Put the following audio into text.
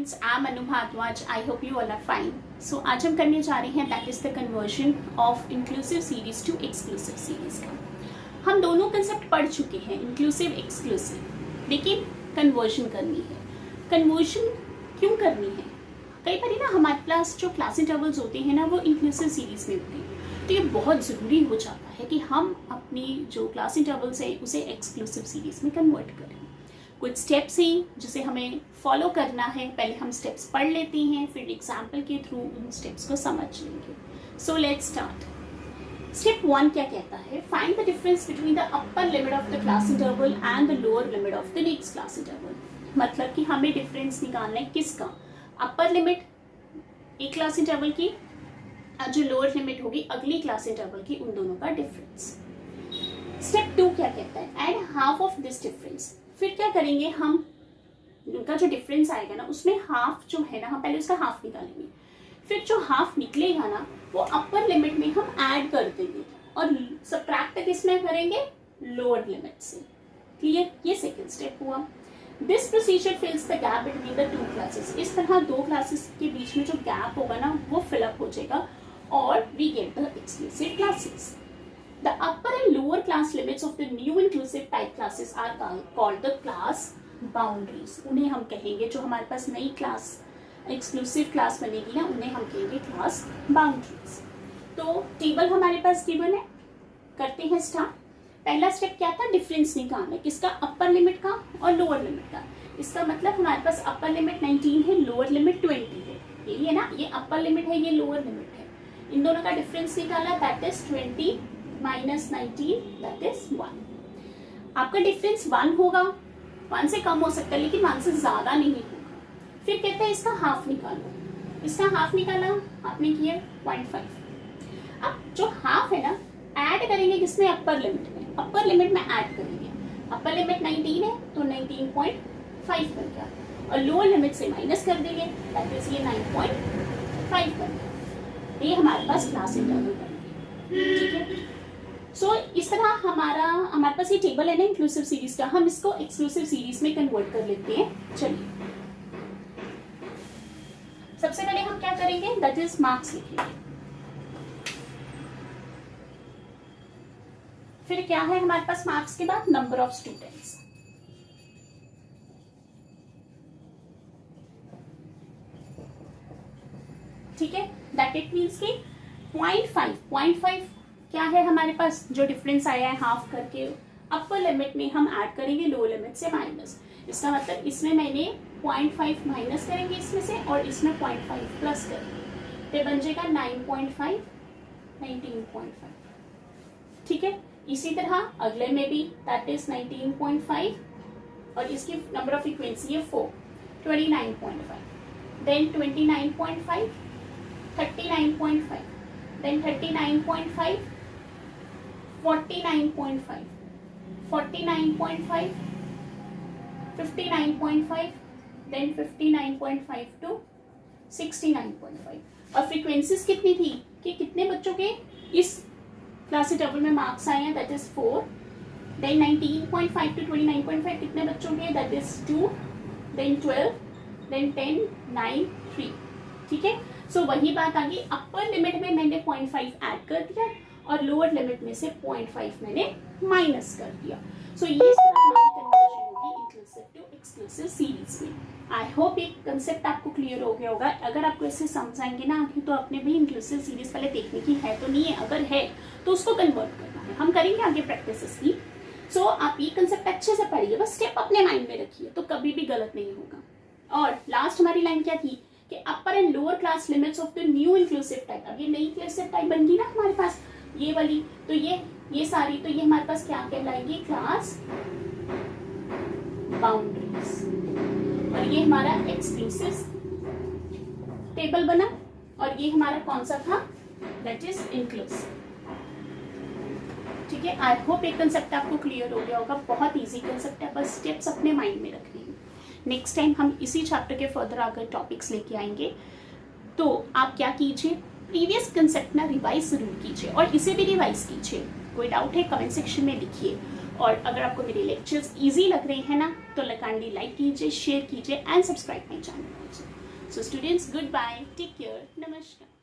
students, I'm Anu Bhardwaj. I hope you all are fine. So आज हम करने जा रहे हैं that is the conversion of inclusive series to exclusive series का. हम दोनों कंसेप्ट पढ़ चुके हैं, inclusive, exclusive, लेकिन कन्वर्जन करनी है. कन्वर्जन क्यों करनी है? कई बार ना हमारे पास जो क्लास इंटरवल्स होते हैं ना वो इंक्लूसिव सीरीज में होते हैं, तो ये बहुत ज़रूरी हो जाता है कि हम अपनी जो क्लास इंटरवल्स है उसे एक्सक्लूसिव सीरीज में कन्वर्ट करें. कुछ स्टेप्स हैं जिसे हमें फॉलो करना है. पहले हम स्टेप्स पढ़ लेते हैं, फिर एग्जाम्पल के थ्रू उन स्टेप्स को समझ लेंगे. So let's start. स्टेप 1 क्या कहता है? Find the difference between the upper limit of the class interval and the lower limit of the next class interval. मतलब कि हमें डिफरेंस निकालना है किसका? अपर लिमिट एक क्लास इंटरवल की और जो लोअर लिमिट होगी अगली क्लास इंटरवल की, उन दोनों का डिफरेंस. स्टेप 2 क्या कहता है? Add half of this difference. फिर क्या करेंगे हम? उनका जो डिफरेंस आएगा ना उसमें हाफ जो है ना, हम पहले उसका हाफ निकालेंगे. फिर जो हाफ निकलेगा ना वो अपर लिमिट में हम ऐड कर देंगे और सबट्रैक्ट किसमें करेंगे? लोअर लिमिट से. क्लियर? ये सेकंड स्टेप हुआ. This procedure फिल्स the gap between the two classes. इस तरह दो क्लासेस के बीच में जो गैप होगा ना वो फिलअप हो जाएगा और we get the exclusive classes. The upper and lower class limits of the new inclusive type classes are called the class boundaries. उन्हें हम कहेंगे, जो हमारे पास नई क्लास एक्सक्लूसिव क्लास बनेगी ना उन्हें हम कहेंगे क्लास बाउंड्रीज. तो टेबल हमारे पास गिवन है, करते हैं स्टार्ट. पहला स्टेप क्या था? डिफरेंस निकालना है. किसका? अपर लिमिट का और लोअर लिमिट का. इसका मतलब हमारे पास अपर लिमिट 19 है, लोअर लिमिट 20 है. यही है ना, ये अपर लिमिट है, ये लोअर लिमिट है. इन दोनों का डिफरेंस निकाला, that is 20 minus 19, that is 1. आपका डिफरेंस 1 होगा, 1 से कम हो सकता है लेकिन 1 से ज्यादा नहीं होगा. फिर कहते हैं इसका हाफ निकालो. इसका हाफ निकाला आपने किया 0.5. अब जो हाफ है ना ऐड करेंगे किसमें? अपर लिमिट में. अपर लिमिट में ऐड करेंगे. अपर लिमिट 19 है तो 19.5 कर गया और लोअर लिमिट से माइनस कर देंगे, दैट इज ये 9.5 कर गया. ये हमारे पास क्लास इंटरवल बनेगी. ठीक है. सो इस तरह हमारे पास ये टेबल है ना इंक्लूसिव सीरीज का, हम इसको एक्सक्लूसिव सीरीज में कन्वर्ट कर लेते हैं. चलिए सबसे पहले हम क्या करेंगे? दैट इज मार्क्स लिखेंगे. फिर क्या है हमारे पास मार्क्स के बाद? Number of students. ठीक है. दैट इट मीन्स की 0.5 क्या है हमारे पास? जो डिफरेंस आया है हाफ करके अपर लिमिट में हम ऐड करेंगे, लोअर लिमिट से माइनस. इसका मतलब इसमें मैंने 0.5 माइनस करेंगे इसमें से और इसमें 0.5 प्लस करेंगे, तो बन जाएगा 9.5, 19.5. ठीक है. इसी तरह अगले में भी दैट इज 19.5 और इसकी नंबर ऑफ फ्रीक्वेंसी है 4, 29.5, देन 29.5, 39.5, then 39.5, 49.5, 49.5, 59.5, then 59.5 to 69.5. और फ्रीक्वेंसीज कितनी थी कि कितने बच्चों के इस क्लास इंटरवल में मार्क्स आए हैं? That is 4. देन 19.5 to 29.5 कितने बच्चों के? That is 2. Then 12, then 10, 9, 3. ठीक है. सो वही बात आ गई. अपर लिमिट में मैंने 0.5 ऐड कर दिया और लोअर लिमिट में से 0.5 मैंने माइनस कर दिया. सो ये हमारी कन्वर्जन होगी इंक्लूसिव टू एक्सक्लूसिव सीरीज में. आई होप ये कंसेप्ट आपको क्लियर हो गया होगा. अगर आपको ऐसे समझाएंगे ना आगे तो अपने भी इंक्लूसिव सीरीज पहले देखने की है तो नहीं है, अगर है तो उसको कन्वर्ट करना है. हम करेंगे आगे प्रैक्टिस इसकी. सो आप ये कंसेप्ट अच्छे से पढ़िए, बस स्टेप अपने माइंड में रखिए तो कभी भी गलत नहीं होगा. और लास्ट हमारी लाइन क्या थी कि upper and lower class limits of the new inclusive type. अब ये नई इंक्लूसिव टाइप बन गई ना हमारे पास ये वाली, तो ये सारी, तो ये हमारे पास क्या कहलाएगी? Class boundaries. और ये हमारा एक्सक्लूसिव टेबल बना और ये हमारा कौन सा था? That is inclusive. ठीक है. आई होप ये कंसेप्ट आपको क्लियर हो गया होगा. बहुत इजी कंसेप्ट है, बस स्टेप्स अपने माइंड में रखने हैं. नेक्स्ट टाइम हम इसी चैप्टर के फर्दर अगर टॉपिक्स लेके आएंगे तो आप क्या कीजिए, प्रीवियस कंसेप्ट ना रिवाइज जरूर कीजिए और इसे भी रिवाइज कीजिए. कोई डाउट है कमेंट सेक्शन में लिखिए. और अगर आपको मेरे लेक्चर्स इजी लग रहे हैं ना तो काइंडली लाइक कीजिए, शेयर कीजिए and subscribe my channel also. So students, good bye, take care, नमस्कार।